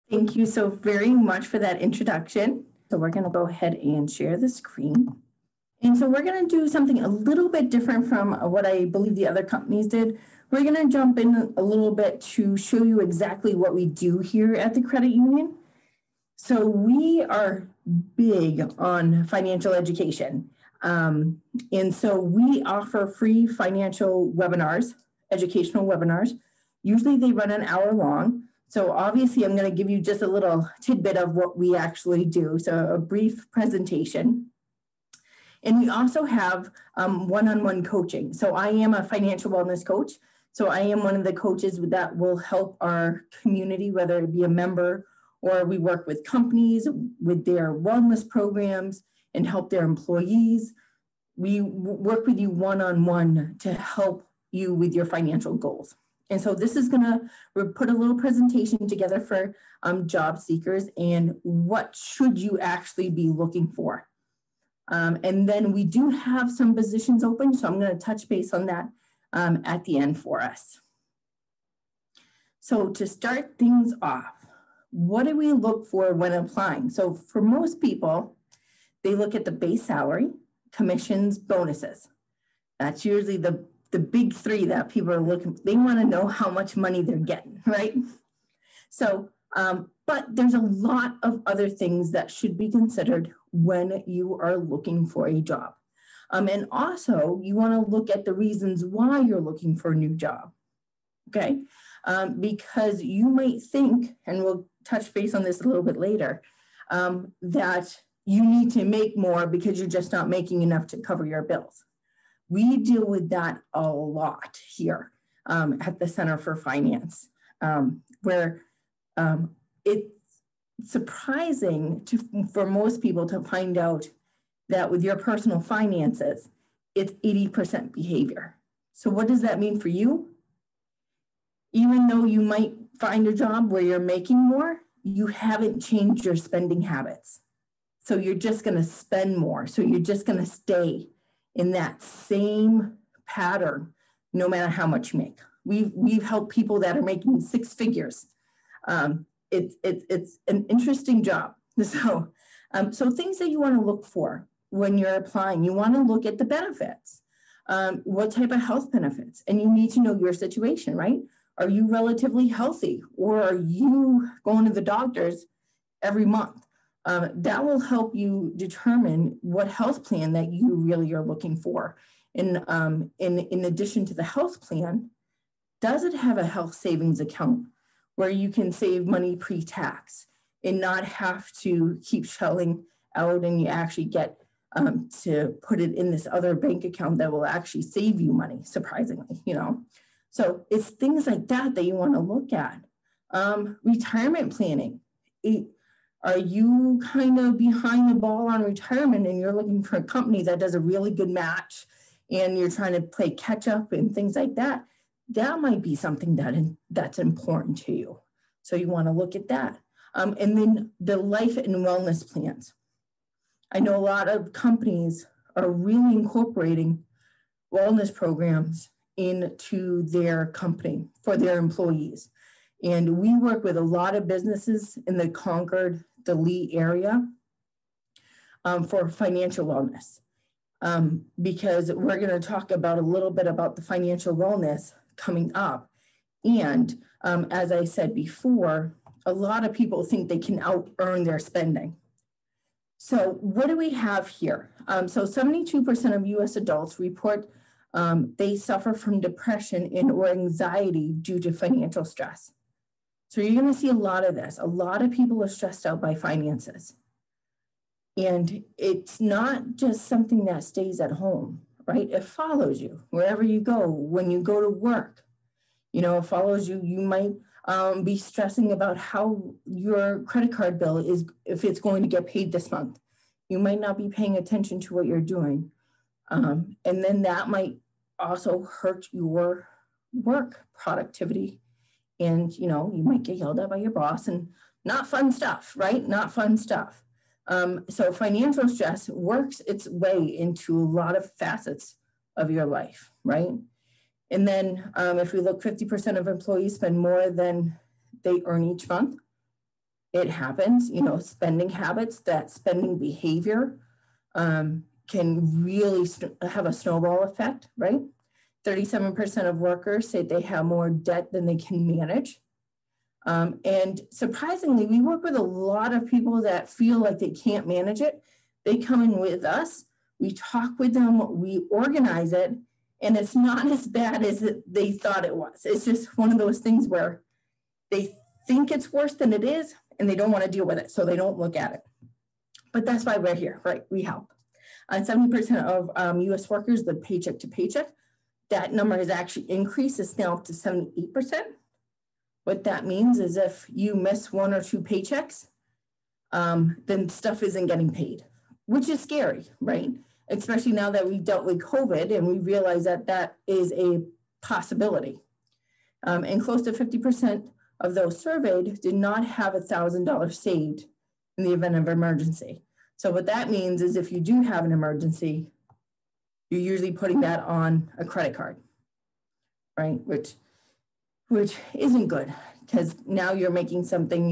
Thank you so very much for that introduction. So we're going to go ahead and share the screen. And so we're going to do something a little bit different from what I believe the other companies did. We're going to jump in a little bit to show you exactly what we do here at the credit union. So we are big on financial education. And so we offer free financial webinars, educational webinars. Usually they run an hour long. So obviously I'm going to give you just a little tidbit of what we actually do. So a brief presentation. And we also have one-on-one coaching. So I am a financial wellness coach. So I am one of the coaches that will help our community, whether it be a member or we work with companies with their wellness programs and help their employees. We work with you one-on-one to help you with your financial goals. And so this is going to put a little presentation together for job seekers and what should you actually be looking for. And then we do have some positions open, so I'm going to touch base on that at the end for us. So to start things off, what do we look for when applying? So for most people, they look at the base salary, commissions, bonuses. That's usually the big three that people are looking for. They want to know how much money they're getting, right? So, but there's a lot of other things that should be considered when you are looking for a job. And also, you want to look at the reasons why you're looking for a new job, okay? Because you might think, and we'll touch base on this a little bit later, that you need to make more because you're just not making enough to cover your bills. We deal with that a lot here at the Center for Finance, where it's surprising for most people to find out that with your personal finances, it's 80% behavior. So what does that mean for you? Even though you might find a job where you're making more, you haven't changed your spending habits. So you're just going to spend more. So you're just going to stay in that same pattern, no matter how much you make. We've helped people that are making six figures. It's an interesting job. So things that you want to look for when you're applying, you want to look at the benefits. What type of health benefits? And you need to know your situation, right? Are you relatively healthy, or are you going to the doctors every month? That will help you determine what health plan that you really are looking for. In addition to the health plan, does it have a health savings account where you can save money pre-tax and not have to keep shelling out, and you actually get to put it in this other bank account that will actually save you money, surprisingly, you know? So it's things like that that you want to look at. Retirement planning. Are you kind of behind the ball on retirement and you're looking for a company that does a really good match and you're trying to play catch up and things like that? That might be something that's important to you. So you want to look at that. And then the life and wellness plans. I know a lot of companies are really incorporating wellness programs into their company for their employees. And we work with a lot of businesses in the Concord, the Lee area for financial wellness. Because we're going to talk about a little bit about the financial wellness coming up. And as I said before, a lot of people think they can out-earn their spending. So what do we have here? So 72% of US adults report they suffer from depression and or anxiety due to financial stress. So you're going to see a lot of this. A lot of people are stressed out by finances. And it's not just something that stays at home, right? It follows you wherever you go. When you go to work, you know, it follows you. You might be stressing about how your credit card bill is, if it's going to get paid this month. You might not be paying attention to what you're doing. And then that might also hurt your work productivity. And, you know, you might get yelled at by your boss, and not fun stuff, right? Not fun stuff. So financial stress works its way into a lot of facets of your life, right? And then if we look, 50% of employees spend more than they earn each month. it happens, you know, spending habits, that spending behavior can really have a snowball effect, right? 37% of workers say they have more debt than they can manage. And surprisingly, we work with a lot of people that feel like they can't manage it. They come in with us, we talk with them, we organize it, and it's not as bad as they thought it was. It's just one of those things where they think it's worse than it is, and they don't want to deal with it, so they don't look at it. But that's why we're here, right? We help. 70% of US workers live paycheck to paycheck. That number has actually increased. It's now up to 78%. What that means is if you miss 1 or 2 paychecks, then stuff isn't getting paid, which is scary, right? Especially now that we've dealt with COVID and we realize that that is a possibility. And close to 50% of those surveyed did not have $1,000 saved in the event of emergency. So what that means is if you do have an emergency, you're usually putting that on a credit card, right? Which isn't good, because now you're making something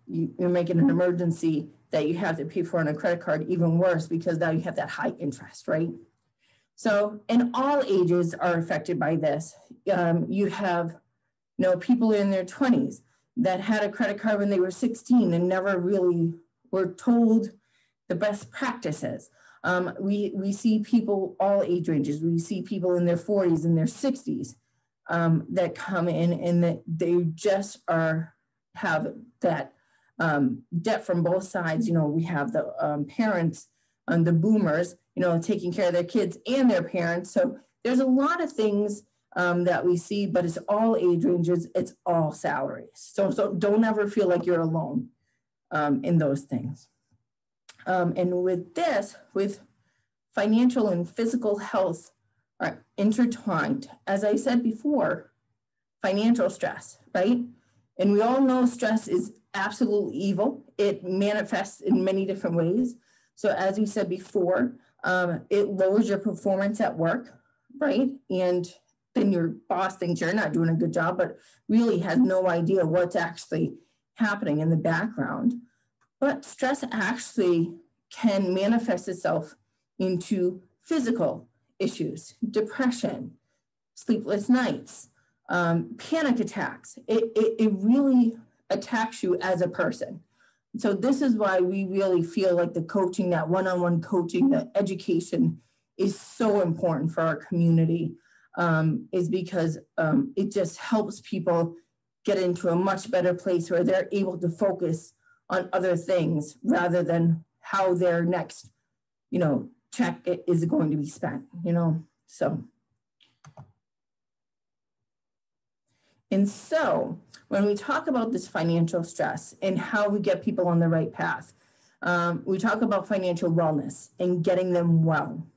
you're making an emergency that you have to pay for on a credit card even worse, because now you have that high interest, right? So, and all ages are affected by this. You have, you know, people in their 20s that had a credit card when they were 16 and never really were told the best practices. We see people all age ranges. We see people in their 40s and their 60s that come in and that they just have that debt from both sides. You know, we have the parents and the boomers, you know, taking care of their kids and their parents. So there's a lot of things that we see, but it's all age ranges, it's all salaries. So don't ever feel like you're alone in those things. And with this, with financial and physical health are intertwined. As I said before, financial stress, right? And we all know stress is absolutely evil. It manifests in many different ways. So as we said before, it lowers your performance at work, right? And then your boss thinks you're not doing a good job, but really has no idea what's actually happening in the background. But stress actually can manifest itself into physical issues, depression, sleepless nights, panic attacks. It really attacks you as a person. So this is why we really feel like the coaching, that one-on-one coaching, the education is so important for our community, is because it just helps people get into a much better place where they're able to focus on other things rather than how their next, you know, check is going to be spent, you know, so. And so when we talk about this financial stress and how we get people on the right path, we talk about financial wellness and getting them well.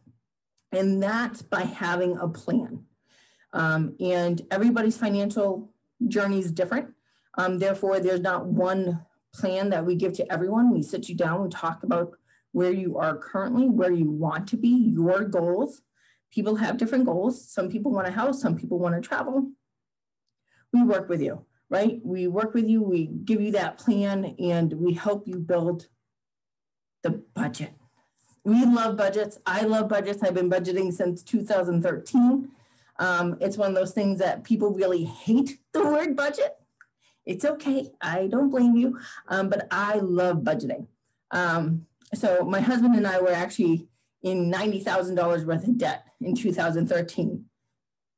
And that's by having a plan. And everybody's financial journey is different. Therefore, there's not one plan that we give to everyone. We sit you down, we talk about where you are currently, where you want to be, your goals. People have different goals. Some people want a house, some people want to travel. We work with you, right? We work with you, we give you that plan, and we help you build the budget. We love budgets. I love budgets. I've been budgeting since 2013. It's one of those things that people really hate the word budget. It's okay, I don't blame you, but I love budgeting. So my husband and I were actually in $90,000 worth of debt in 2013.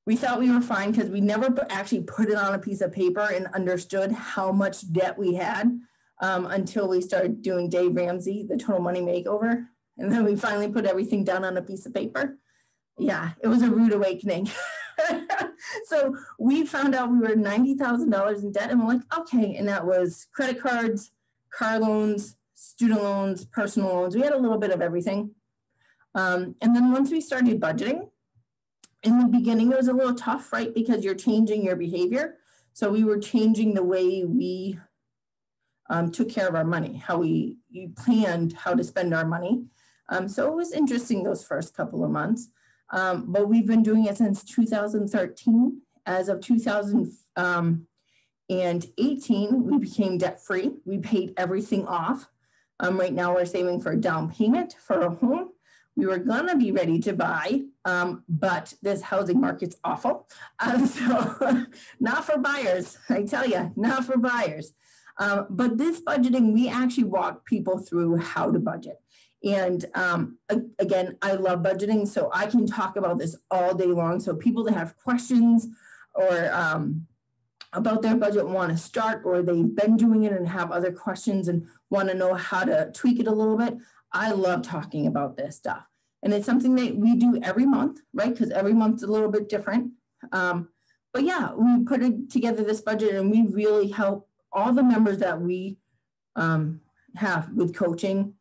We thought we were fine because we never actually put it on a piece of paper and understood how much debt we had until we started doing Dave Ramsey, the Total Money Makeover. And then we finally put everything down on a piece of paper. Yeah, it was a rude awakening. So we found out we were $90,000 in debt, and we're like, okay. And that was credit cards, car loans, student loans, personal loans. We had a little bit of everything. And then once we started budgeting, in the beginning, it was a little tough, right? Because you're changing your behavior. So we were changing the way we took care of our money, how we planned how to spend our money. So it was interesting those first couple of months. But we've been doing it since 2013. As of 2018, And 18, we became debt-free. We paid everything off. Right now we're saving for a down payment for a home. We were gonna be ready to buy, but this housing market's awful. So not for buyers, I tell you, not for buyers. But this budgeting, we actually walk people through how to budget. And again, I love budgeting, so I can talk about this all day long. So people that have questions or about their budget want to start, or they've been doing it and have other questions and want to know how to tweak it a little bit, I love talking about this stuff. And it's something that we do every month, right? Because every month's a little bit different. But yeah, we put together this budget and we really help all the members that we have with coaching.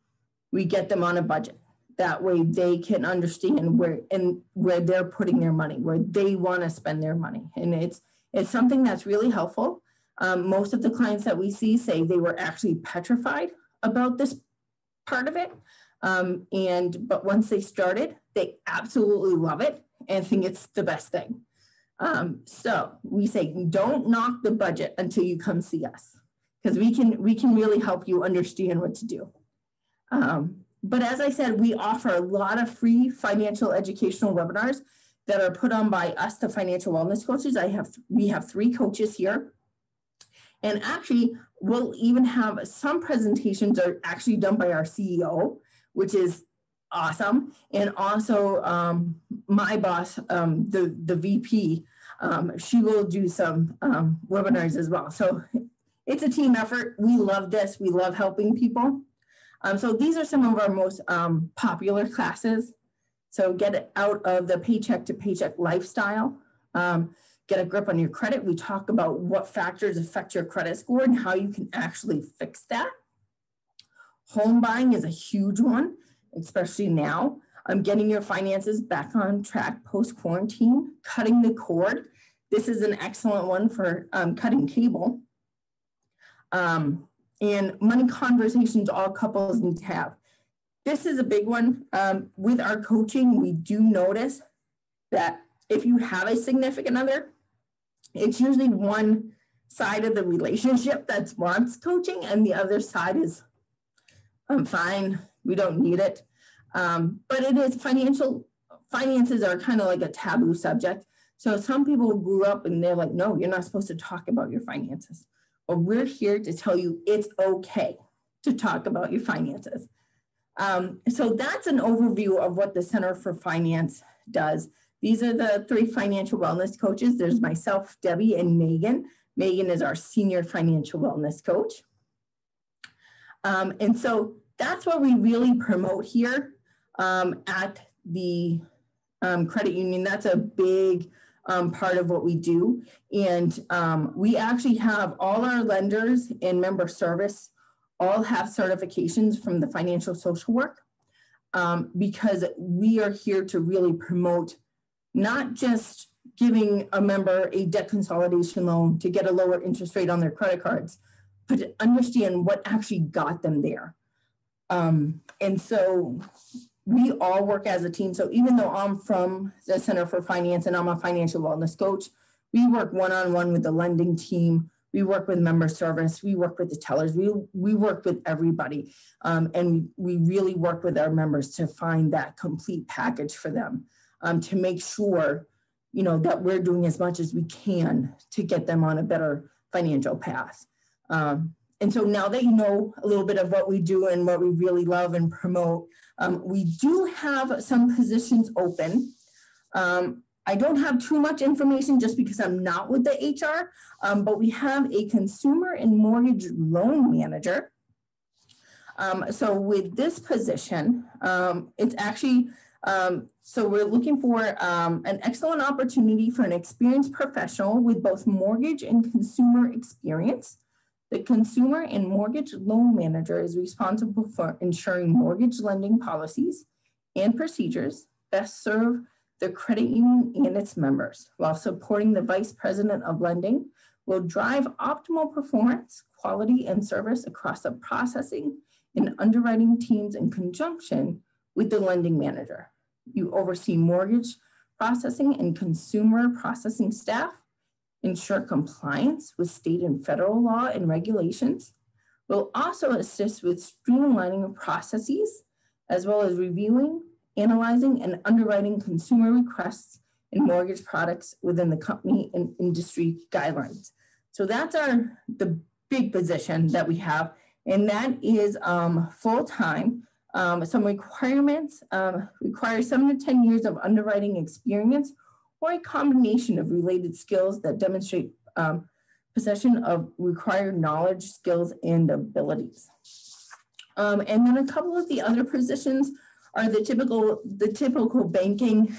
We get them on a budget. That way they can understand where they're putting their money, where they want to spend their money. And it's something that's really helpful. Most of the clients that we see say they were actually petrified about this part of it. But once they started, they absolutely love it and think it's the best thing. So we say, don't knock the budget until you come see us, because we can really help you understand what to do. But as I said, we offer a lot of free financial educational webinars that are put on by us, the financial wellness coaches. We have 3 coaches here. And actually, we'll even have some presentations are actually done by our CEO, which is awesome. And also my boss, the VP, she will do some webinars as well. So it's a team effort. We love this. We love helping people. So these are some of our most popular classes. So get it out of the paycheck to paycheck lifestyle. Get a grip on your credit. We talk about what factors affect your credit score and how you can actually fix that. Home buying is a huge one, especially now. Getting your finances back on track post-quarantine. Cutting the cord. This is an excellent one for cutting cable. And money conversations all couples need to have. This is a big one. With our coaching, we do notice that if you have a significant other, it's usually one side of the relationship that wants coaching and the other side is, I'm fine, we don't need it. But it is finances are kind of like a taboo subject. So some people grew up and they're like, no, you're not supposed to talk about your finances. Well, we're here to tell you it's okay to talk about your finances. So that's an overview of what the Center for Finance does. These are the 3 financial wellness coaches. There's myself, Debbie, and Megan. Megan is our senior financial wellness coach. And so that's what we really promote here at the credit union. That's a big part of what we do. And we actually have all our lenders and member service all have certifications from the financial social work because we are here to really promote not just giving a member a debt consolidation loan to get a lower interest rate on their credit cards, but to understand what actually got them there. And so we all work as a team. So even though I'm from the Center for Finance and I'm a financial wellness coach, we work one-on-one with the lending team. We work with member service. We work with the tellers. We work with everybody. And we really work with our members to find that complete package for them to make sure, you know, that we're doing as much as we can to get them on a better financial path. And so now that you know a little bit of what we do and what we really love and promote, we do have some positions open. I don't have too much information just because I'm not with the HR, but we have a consumer and mortgage loan manager. So with this position, it's actually, so we're looking for an excellent opportunity for an experienced professional with both mortgage and consumer experience. The consumer and mortgage loan manager is responsible for ensuring mortgage lending policies and procedures best serve the credit union and its members, while supporting the vice president of lending will drive optimal performance, quality, and service across the processing and underwriting teams in conjunction with the lending manager. You oversee mortgage processing and consumer processing staff ensure compliance with state and federal law and regulations. We'll also assist with streamlining of processes, as well as reviewing, analyzing, and underwriting consumer requests and mortgage products within the company and industry guidelines. So that's the big position that we have, and that is full-time. Some requirements require 7 to 10 years of underwriting experience or a combination of related skills that demonstrate possession of required knowledge, skills, and abilities. And then a couple of the other positions are the typical banking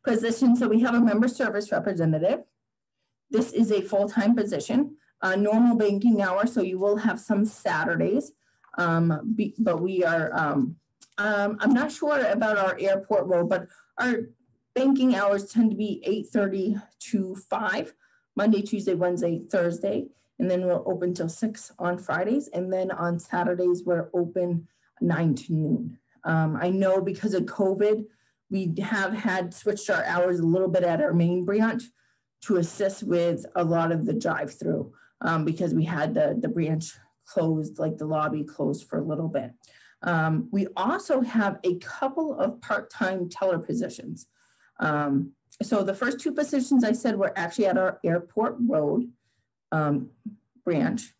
position. So we have a member service representative. This is a full-time position, normal banking hours, so you will have some Saturdays, but we are, I'm not sure about our airport role, but our banking hours tend to be 8:30 to 5, Monday, Tuesday, Wednesday, Thursday, and then we're open till 6 on Fridays, and then on Saturdays we're open 9 to noon. I know because of COVID, we have had switched our hours a little bit at our main branch to assist with a lot of the drive-through because we had the branch closed, like the lobby closed for a little bit. We also have a couple of part-time teller positions. So the first 2 positions I said were actually at our Airport Road branch.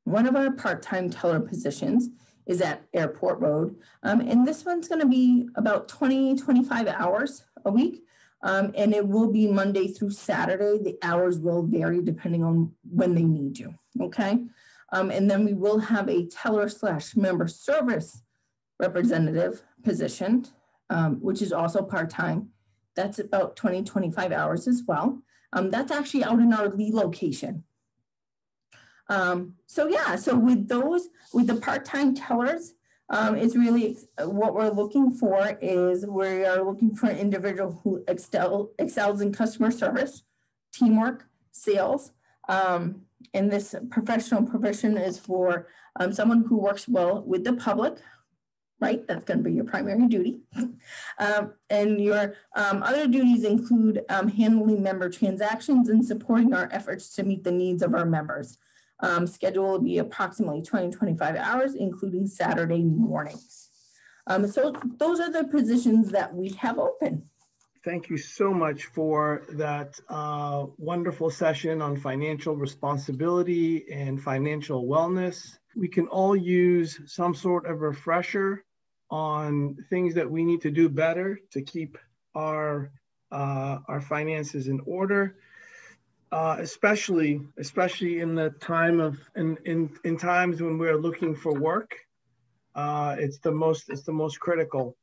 One of our part-time teller positions is at Airport Road. And this one's gonna be about 25 hours a week. And it will be Monday through Saturday. The hours will vary depending on when they need you, okay? And then we will have a teller/member service representative position, which is also part-time. That's about 25 hours as well. That's actually out in our Lee location. So yeah, so with the part-time tellers, it's really what we're looking for is we are looking for an individual who excels in customer service, teamwork, sales. And this professional provision is for someone who works well with the public, right? That's going to be your primary duty. And your other duties include handling member transactions and supporting our efforts to meet the needs of our members. Schedule will be approximately 25 hours, including Saturday mornings. So those are the positions that we have open. Thank you so much for that wonderful session on financial responsibility and financial wellness. We can all use some sort of refresher on things that we need to do better to keep our finances in order. Especially in the time of in times when we're looking for work, it's the most critical